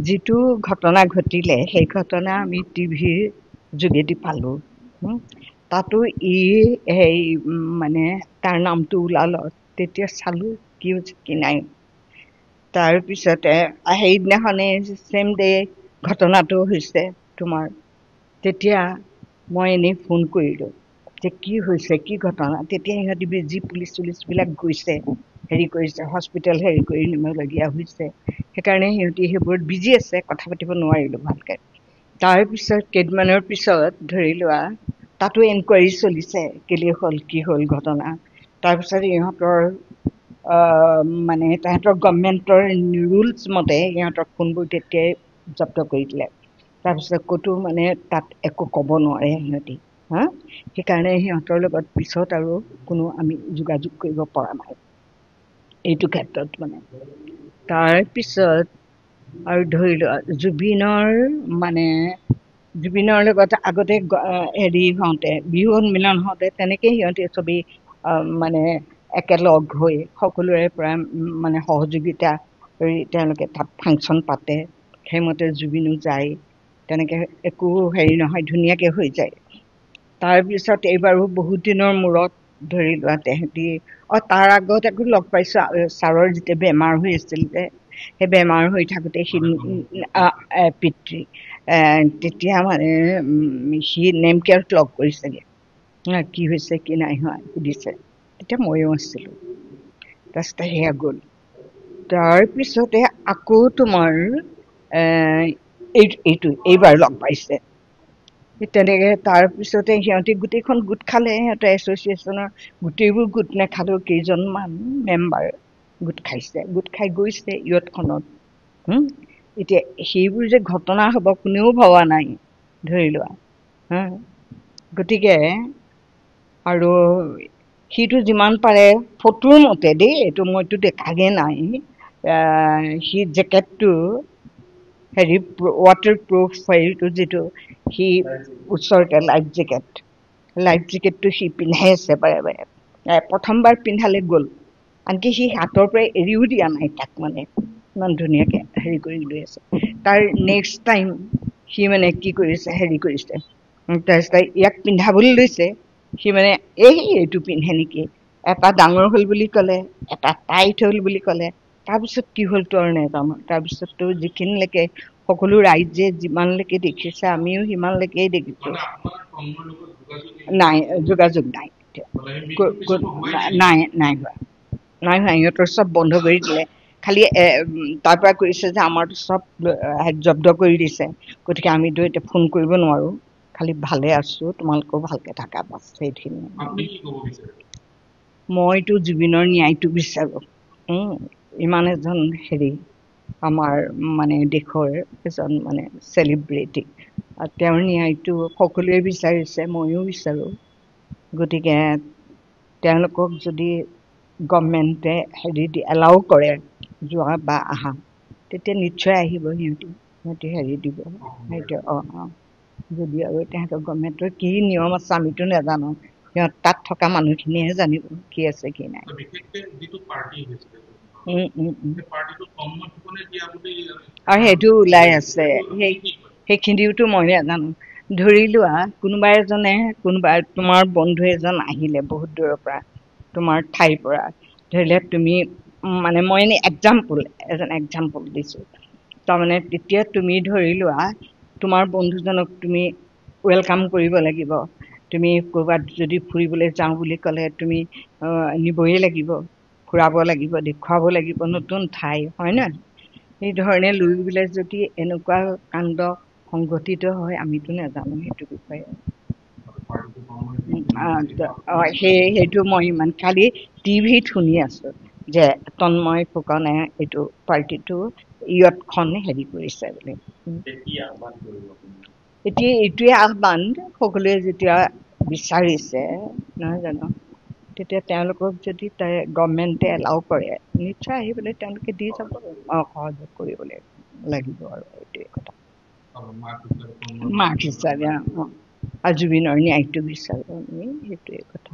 যিটো ঘটনা ঘটিলে সেই ঘটনা আমি টিভিৰ যোগেদি পালোঁ। তাতো সেই মানে তাৰ নামটো ওলাল, তেতিয়া চালোঁ কি হৈছে কি নাই। তাৰপিছতে সেইদিনাখনে ছেম ডে ঘটনাটো হৈছে তোমাৰ। তেতিয়া মই এনেই ফোন কৰিলোঁ যে কি হৈছে কি ঘটনা। তেতিয়া সিহঁতি বেজি পুলিচবিলাক গৈছে, হেৰি কৰিছে, হস্পিটেল হেৰি কৰি নিবলগীয়া হৈছে। সেইকাৰণে সিহঁতি সেইবোৰত বিজি আছে, কথা পাতিব নোৱাৰিলোঁ ভালকৈ। তাৰপিছত কেইদিনমানৰ পিছত ধৰি লোৱা তাতো এনকুৱাৰী চলিছে, কেলে হ'ল কি হ'ল ঘটনা। তাৰপিছত ইহঁতৰ মানে তাহাঁতৰ গভৰ্ণমেণ্টৰ ৰুলছ মতে সিহঁতৰ ফোনবোৰ তেতিয়াই জব্দ কৰি দিলে। তাৰপিছত ক'তো মানে তাত একো ক'ব নোৱাৰে সিহঁতি। সেইকাৰণে সিহঁতৰ লগত পিছত আৰু কোনো আমি যোগাযোগ কৰিব পৰা নাই এইটো ক্ষেত্ৰত মানে। তাৰপিছত আৰু ধৰি লোৱা জুবিনৰ লগত আগতে হেৰি হওঁতে, বিহু সন্মিলন হওঁতে তেনেকেই সিহঁতি চবেই মানে একেলগ হৈ সকলোৰে পৰা মানে সহযোগিতা কৰি তেওঁলোকে তাত ফাংচন পাতে, সেইমতে জুবিনো যায়। তেনেকৈ একো হেৰি নহয়, ধুনীয়াকৈ হৈ যায়। তাৰপিছত এইবাৰো বহুত দিনৰ মূৰত ধৰি লোৱা তেহেঁতি তাৰ আগত আকৌ লগ পাইছোঁ, ছাৰৰ যেতিয়া বেমাৰ হৈ আছিল যে, সেই বেমাৰ হৈ থাকোঁতে পিতৃ তেতিয়া মানে সি নেম কেয়াৰত লগ কৰিছেগৈ, কি হৈছে কি নাই হোৱা সুধিছে। তেতিয়া ময়ো আছিলোঁ। তাৰপিছতে সেয়া গ'ল। তাৰপিছতে আকৌ তোমাৰ এইবাৰ লগ পাইছে তেনেকৈ। তাৰপিছতে সিহঁতি গোটেইখন গোট খালে, সিহঁতৰ এছ'চিয়েশ্যনৰ গোটেইবোৰ গোট নাখালেও কেইজনমান মেম্বাৰ গোট খাইছে, গোট খাই গৈছে ইয়তখনত। এতিয়া সেইবোৰ যে ঘটনা হ'ব কোনেও ভবা নাই ধৰি লোৱা। গতিকে আৰু সিটো যিমান পাৰে ফটোৰ মতে দেই, এইটো মইতো দেখাগে নাই, সি জেকেটটো হেৰি ৱাটাৰ প্ৰুফ হেৰিটো যিটো সি ওচৰতে লাইফ জেকেটটো সি পিন্ধাই আছে বাৰে বাৰে। প্ৰথমবাৰ পিন্ধালে গ'ল, আনকি সি হাতৰ পৰা এৰিও দিয়া নাই তাক, মানে ইমান ধুনীয়াকৈ হেৰি কৰি লৈ আছে। তাৰ নেক্সট টাইম সি মানে কি কৰিছে, হেৰি কৰিছে, তাৰপিছত ইয়াক পিন্ধাবলৈ লৈছে। সি মানে এইটো পিন্ধে নেকি, এটা ডাঙৰ হ'ল বুলি ক'লে, এটা টাইট হ'ল বুলি ক'লে। তাৰপিছত কি হ'ল তো আৰু নেজানো। তাৰপিছততো যিখিনিলৈকে সকলো ৰাইজে যিমানলৈকে দেখিছে, আমিও সিমানলৈকেই দেখিছোঁ। নাই, যোগাযোগ নাই, নাই হোৱা। সিহঁতৰ চব বন্ধ কৰি দিলে। খালি তাৰ পৰা কৰিছে যে আমাৰতো চব জব্দ কৰি দিছে, গতিকে আমিতো এতিয়া ফোন কৰিব নোৱাৰোঁ। খালি ভালে আছোঁ, তোমালোকেও ভালকৈ থাকা, বাছ সেইখিনি। মইতো জুবিনৰ ন্যায়টো বিচাৰোঁ। ইমান এজন হেৰি আমাৰ মানে দেশৰ এজন মানে চেলিব্ৰিটি, তেওঁৰ ন্যায়টো সকলোৱে বিচাৰিছে, ময়ো বিচাৰোঁ। গতিকে তেওঁলোকক যদি গভৰ্ণমেণ্টে হেৰি এলাউ কৰে যোৱা বা আহা, তেতিয়া নিশ্চয় আহিব। সিহঁতি হেৰি দিব সেইটো। যদি আৰু তেহেঁতৰ গভৰ্ণমেণ্টৰ কি নিয়ম আছে আমিতো নাজানো, সিহঁত তাত থকা মানুহখিনিয়েহে জানিব কি আছে কি নাই। আৰু সেইটো ওলাই আছে, সেইখিনিওতো মই নাজানো। ধৰি লোৱা কোনোবা তোমাৰ বন্ধু এজন আহিলে বহুত দূৰৰ পৰা, তোমাৰ ঠাইৰ পৰা, ধৰিলে তুমি মানে মই এনেই এক্সাম্পল দিছোঁ। তাৰমানে তেতিয়া তুমি ধৰি লোৱা তোমাৰ বন্ধুজনক তুমি ৱেলকাম কৰিব লাগিব। তুমি ক'ৰবাত যদি ফুৰিবলৈ যাওঁ বুলি ক'লে তুমি নিবই লাগিব, ফুৰাব লাগিব, দেখুৱাব লাগিব নতুন ঠাই, হয় নহয়? সেই ধৰণে লৈ পেলাই যদি এনেকুৱা কাণ্ড সংঘটিত হয়, আমিতো নাজানো সেইটো বিষয়ে। সেইটো মই ইমান খালি টিভিত শুনি আছোঁ যে তন্ময় ফুকনে এইটো পাৰ্টিটো ইয়তখন হেৰি কৰিছে বুলি। এতিয়া এইটোৱে আহ্বান, সকলোৱে যেতিয়া বিচাৰিছে নহয় জানো, তেতিয়া তেওঁলোকক যদি গভৰ্ণমেণ্টে এলাউ কৰে, নিশ্চয় আহি পেলাই তেওঁলোকে দি যাব, সহযোগ কৰিবলৈ লাগিব। আৰু এইটোৱে কথা, মাক হিচাপে আৰু জুবিনৰ ন্যায়টো বিচাৰোঁ আমি, সেইটোৱে কথা।